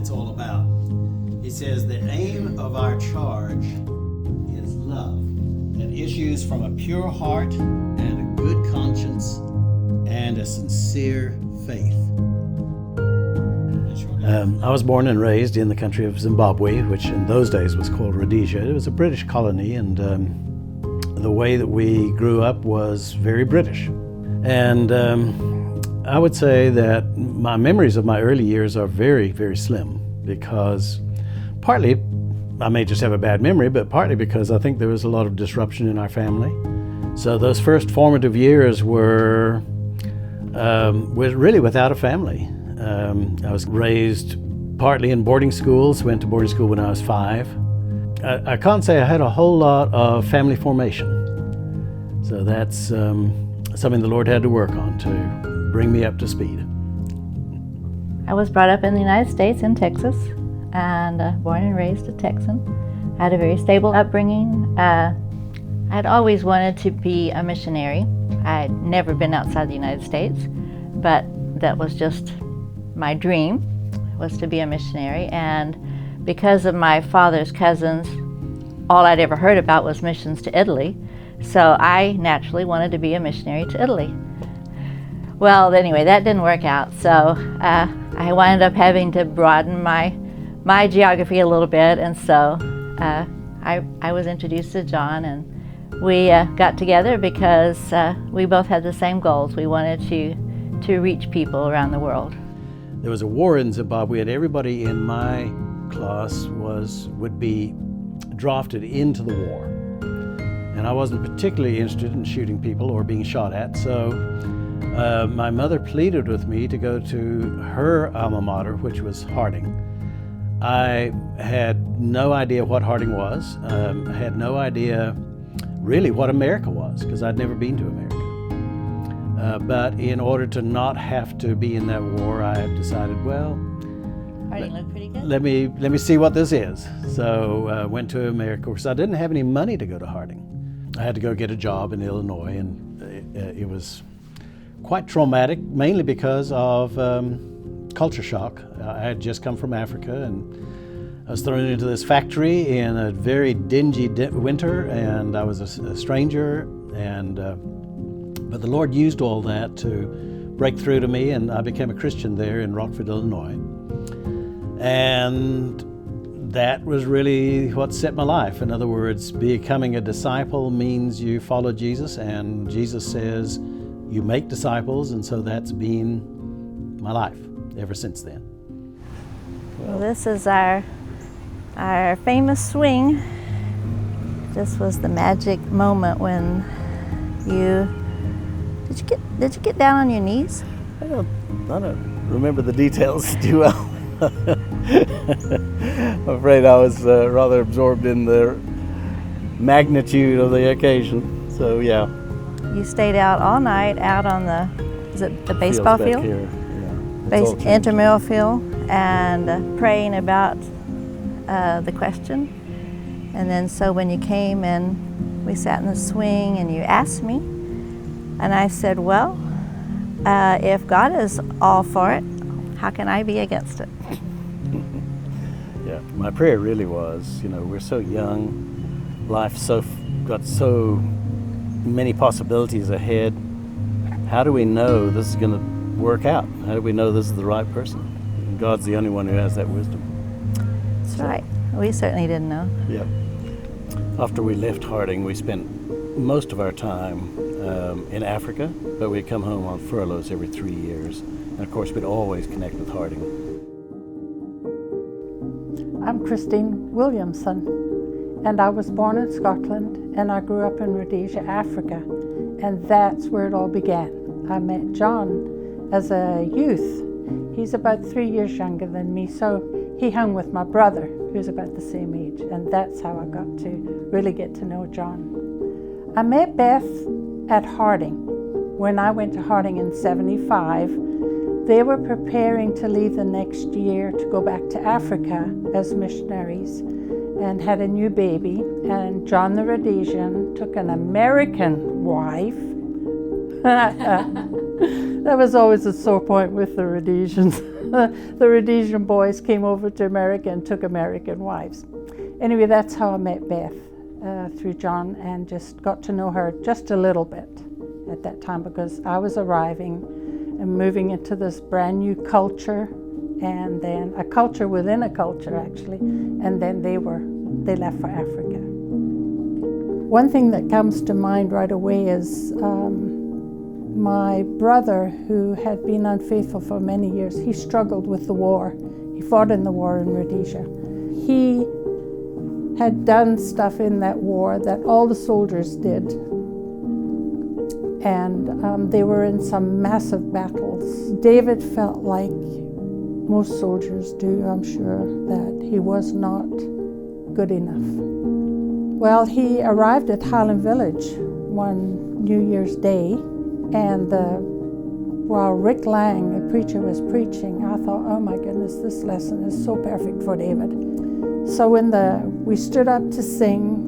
it's all about. He says the aim of our charge is love that issues from a pure heart and a good conscience and a sincere faith. I was born and raised in the country of Zimbabwe, which in those days was called Rhodesia. It was a British colony, and the way that we grew up was very British. And I would say that my memories of my early years are very, very slim, because partly I may just have a bad memory, but partly because I think there was a lot of disruption in our family. So those first formative years were really without a family. I was raised partly in boarding schools, went to boarding school when I was 5. I can't say I had a whole lot of family formation. So that's something the Lord had to work on to bring me up to speed. I was brought up in the United States in Texas and born and raised a Texan. I had a very stable upbringing. I'd always wanted to be a missionary. I'd never been outside the United States, but that was just my dream, was to be a missionary. And because of my father's cousins, all I'd ever heard about was missions to Italy. So I naturally wanted to be a missionary to Italy. Well, anyway, that didn't work out. So I wound up having to broaden my geography a little bit. And so I was introduced to John, and we got together because we both had the same goals. We wanted to reach people around the world. There was a war in Zimbabwe, and everybody in my class would be drafted into the war. And I wasn't particularly interested in shooting people or being shot at, so my mother pleaded with me to go to her alma mater, which was Harding. I had no idea what Harding was. I had no idea really what America was, because I'd never been to America. But in order to not have to be in that war, I decided, well, Harding looked pretty good. let me see what this is. So went to America. Of course, I didn't have any money to go to Harding. I had to go get a job in Illinois, and it was quite traumatic, mainly because of culture shock. I had just come from Africa, and I was thrown into this factory in a very dingy winter, and I was a stranger, but the Lord used all that to break through to me, and I became a Christian there in Rockford, Illinois. And that was really what set my life. In other words, becoming a disciple means you follow Jesus, and Jesus says you make disciples, and so that's been my life ever since then. Well, this is our famous swing. This was the magic moment when did you get down on your knees? I don't remember the details too well. I'm afraid I was rather absorbed in the magnitude of the occasion. So yeah. You stayed out all night out on the baseball field? Here. Yeah. Intramural field, and praying about the question. And then so when you came and we sat in the swing and you asked me, and I said, well, if God is all for it, how can I be against it? Yeah, my prayer really was, we're so young, life's got so many possibilities ahead. How do we know this is going to work out? How do we know this is the right person? And God's the only one who has that wisdom. That's right. We certainly didn't know. Yeah. After we left Harding, we spent most of our time in Africa, but we'd come home on furloughs every 3 years. And of course, we'd always connect with Harding. I'm Christine Williamson, and I was born in Scotland, and I grew up in Rhodesia, Africa, and that's where it all began. I met John as a youth. He's about 3 years younger than me, so he hung with my brother, who's about the same age, and that's how I got to really get to know John. I met Beth at Harding. When I went to Harding in '75, they were preparing to leave the next year to go back to Africa as missionaries and had a new baby. And John the Rhodesian took an American wife. That was always a sore point with the Rhodesians. the Rhodesian boys came over to America and took American wives. Anyway, that's how I met Beth, through John, and just got to know her just a little bit at that time, because I was arriving and moving into this brand new culture, and then a culture within a culture, actually, and then they left for Africa. One thing that comes to mind right away is my brother, who had been unfaithful for many years. He struggled with the war. He fought in the war in Rhodesia. He had done stuff in that war that all the soldiers did. And they were in some massive battles. David felt like most soldiers do, I'm sure, that he was not good enough. Well, he arrived at Highland Village one New Year's Day, and while Rick Lang, the preacher, was preaching, I thought, oh my goodness, this lesson is so perfect for David. So we stood up to sing,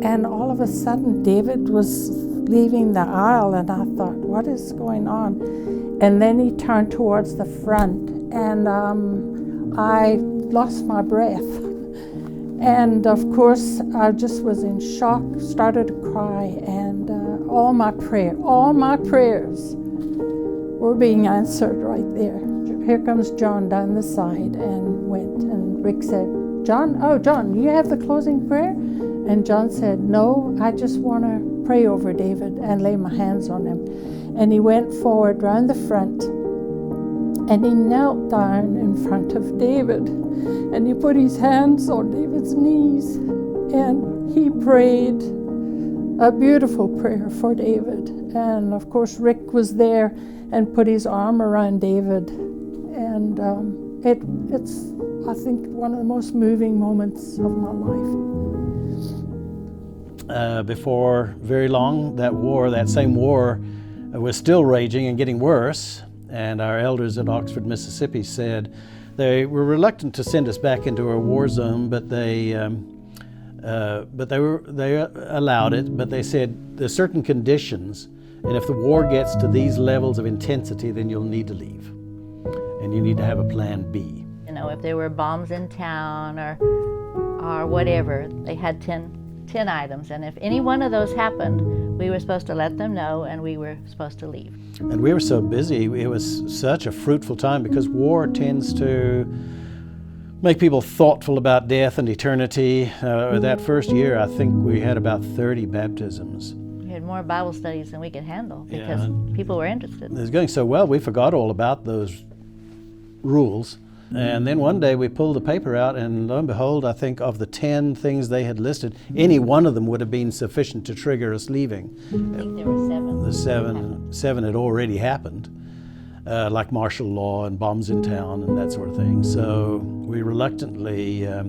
and all of a sudden David was leaving the aisle, and I thought, what is going on? And then he turned towards the front, and I lost my breath. And of course, I just was in shock, started to cry, and all my prayers were being answered right there. Here comes John down the side and went, and Rick said, John, you have the closing prayer? And John said, no, I just want to pray over David and lay my hands on him. And he went forward round the front, and he knelt down in front of David, and he put his hands on David's knees, and he prayed a beautiful prayer for David. And of course, Rick was there and put his arm around David, and it's, I think, one of the most moving moments of my life. Before very long, that same war was still raging and getting worse. And our elders at Oxford, Mississippi said they were reluctant to send us back into a war zone, but they allowed it. But they said there's certain conditions, and if the war gets to these levels of intensity, then you'll need to leave, and you need to have a plan B. You know, if there were bombs in town or whatever, they had 10 items, and if any one of those happened, we were supposed to let them know, and we were supposed to leave. And we were so busy. It was such a fruitful time, because war tends to make people thoughtful about death and eternity. That first year, I think we had about 30 baptisms. We had more Bible studies than we could handle, because people were interested. It was going so well, we forgot all about those rules. And then one day we pulled the paper out, and lo and behold, I think of the 10 things they had listed, any one of them would have been sufficient to trigger us leaving. I think there were 7. The seven had already happened, like martial law and bombs in town and that sort of thing. So we reluctantly, there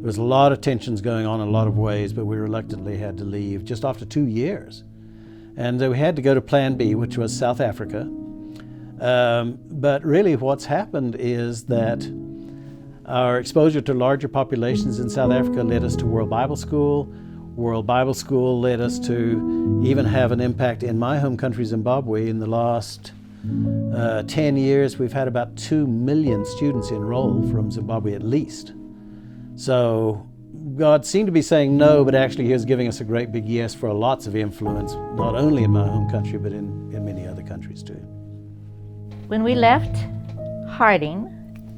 was a lot of tensions going on in a lot of ways, but we reluctantly had to leave just after 2 years. And we had to go to Plan B, which was South Africa. But really what's happened is that our exposure to larger populations in South Africa led us to World Bible School. World Bible School led us to even have an impact in my home country, Zimbabwe. In the last 10 years, we've had about 2 million students enroll from Zimbabwe at least. So God seemed to be saying no, but actually He was giving us a great big yes for lots of influence, not only in my home country, but in many other countries too. When we left Harding,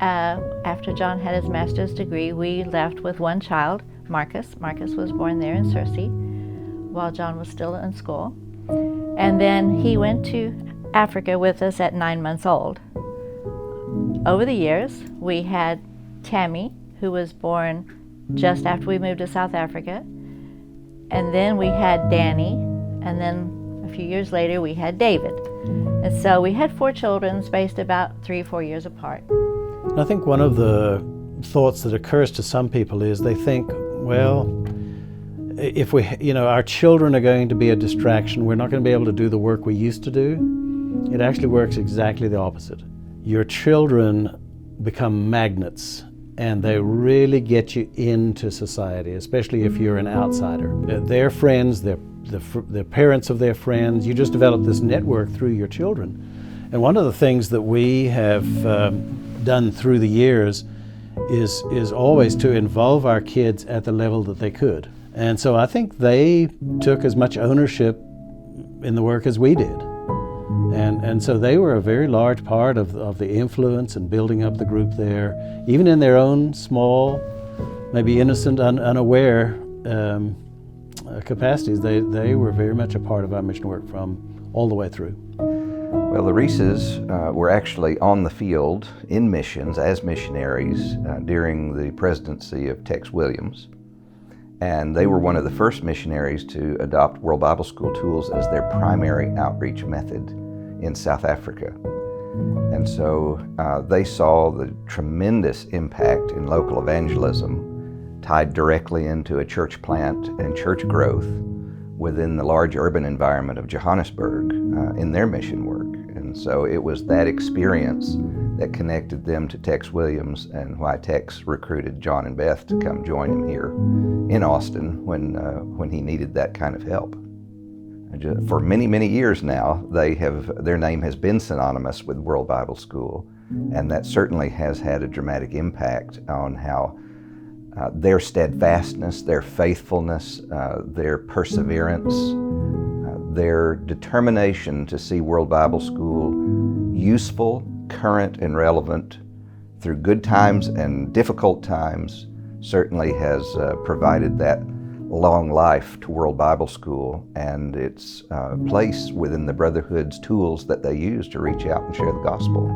after John had his master's degree, we left with one child, Marcus. Marcus was born there in Searcy while John was still in school. And then he went to Africa with us at 9 months old. Over the years, we had Tammy, who was born just after we moved to South Africa. And then we had Danny, and then a few years later we had David. And so we had 4 children spaced about 3 or 4 years apart. I think one of the thoughts that occurs to some people is they think, well, if our children are going to be a distraction, we're not going to be able to do the work we used to do. It actually works exactly the opposite. Your children become magnets, and they really get you into society, especially if you're an outsider. Their friends, the parents of their friends, you just develop this network through your children. And one of the things that we have done through the years is always to involve our kids at the level that they could. And so I think they took as much ownership in the work as we did. And so they were a very large part of the influence and building up the group there, even in their own small, maybe innocent, unaware capacities. They were very much a part of our mission work from all the way through. Well, the Reeses were actually on the field in missions as missionaries during the presidency of Tex Williams. And they were one of the first missionaries to adopt World Bible School tools as their primary outreach method in South Africa. And so they saw the tremendous impact in local evangelism tied directly into a church plant and church growth within the large urban environment of Johannesburg in their mission work. And so it was that experience that connected them to Tex Williams, and why Tex recruited John and Beth to come join him here in Austin when he needed that kind of help. For many, many years now, their name has been synonymous with World Bible School, and that certainly has had a dramatic impact on how their steadfastness, their faithfulness, their perseverance, their determination to see World Bible School useful, current, and relevant through good times and difficult times certainly has provided that long life to World Bible School and its place within the Brotherhood's tools that they use to reach out and share the gospel.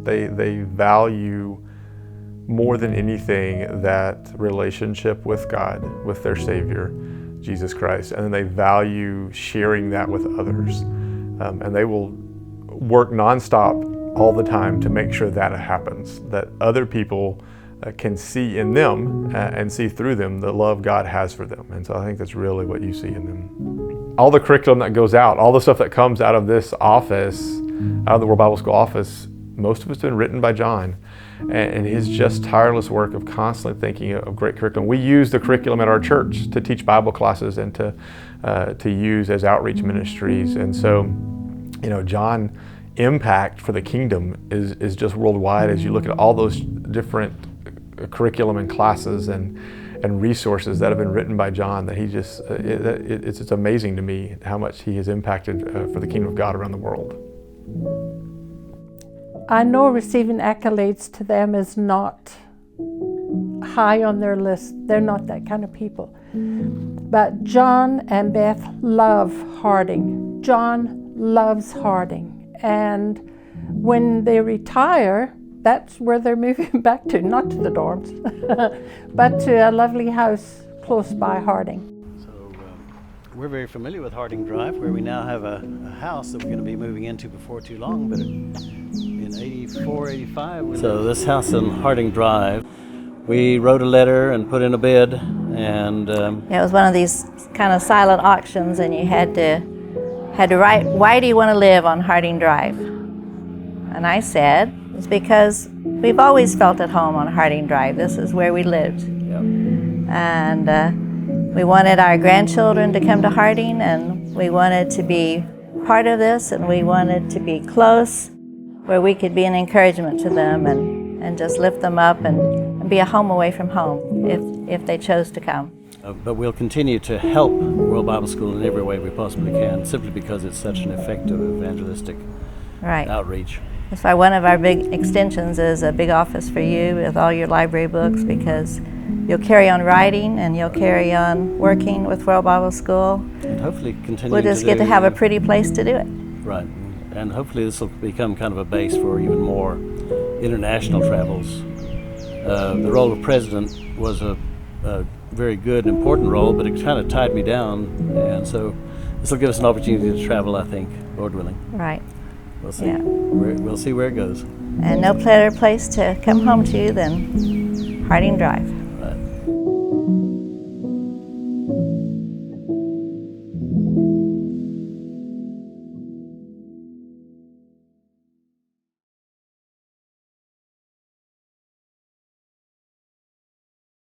They value more than anything that relationship with God, with their Savior, Jesus Christ, and then they value sharing that with others. And they will work nonstop all the time to make sure that happens, that other people can see in them and see through them the love God has for them. And so I think that's really what you see in them. All the curriculum that goes out, all the stuff that comes out of this office, out of the World Bible School office, most of it's been written by John. And his just tireless work of constantly thinking of great curriculum. We use the curriculum at our church to teach Bible classes and to use as outreach ministries. And so, John's impact for the kingdom is just worldwide as you look at all those different curriculum and classes and resources that have been written by John, that he just, it's amazing to me how much he has impacted for the kingdom of God around the world. I know receiving accolades to them is not high on their list. They're not that kind of people. But John and Beth love Harding. John loves Harding. And when they retire, that's where they're moving back to, not to the dorms, but to a lovely house close by Harding. We're very familiar with Harding Drive, where we now have a house that we're going to be moving into before too long, but in 84, 85. So this house on Harding Drive, we wrote a letter and put in a bid, and It was one of these kind of silent auctions, and you had to write, why do you want to live on Harding Drive? And I said, it's because we've always felt at home on Harding Drive. This is where we lived. Yep. And we wanted our grandchildren to come to Harding, and we wanted to be part of this, and we wanted to be close where we could be an encouragement to them and just lift them up and be a home away from home if they chose to come. But we'll continue to help World Bible School in every way we possibly can, simply because it's such an effective evangelistic outreach. That's why one of our big extensions is a big office for you with all your library books, because you'll carry on writing and you'll carry on working with World Bible School. And hopefully continue We'll just get to have a pretty place to do it. Right. And hopefully this will become kind of a base for even more international travels. The role of president was a very good and important role, but it kind of tied me down. And so this will give us an opportunity to travel, I think, Lord willing. Right. We'll see. Yeah. We'll see where it goes. And no better place to come home to than Harding Drive.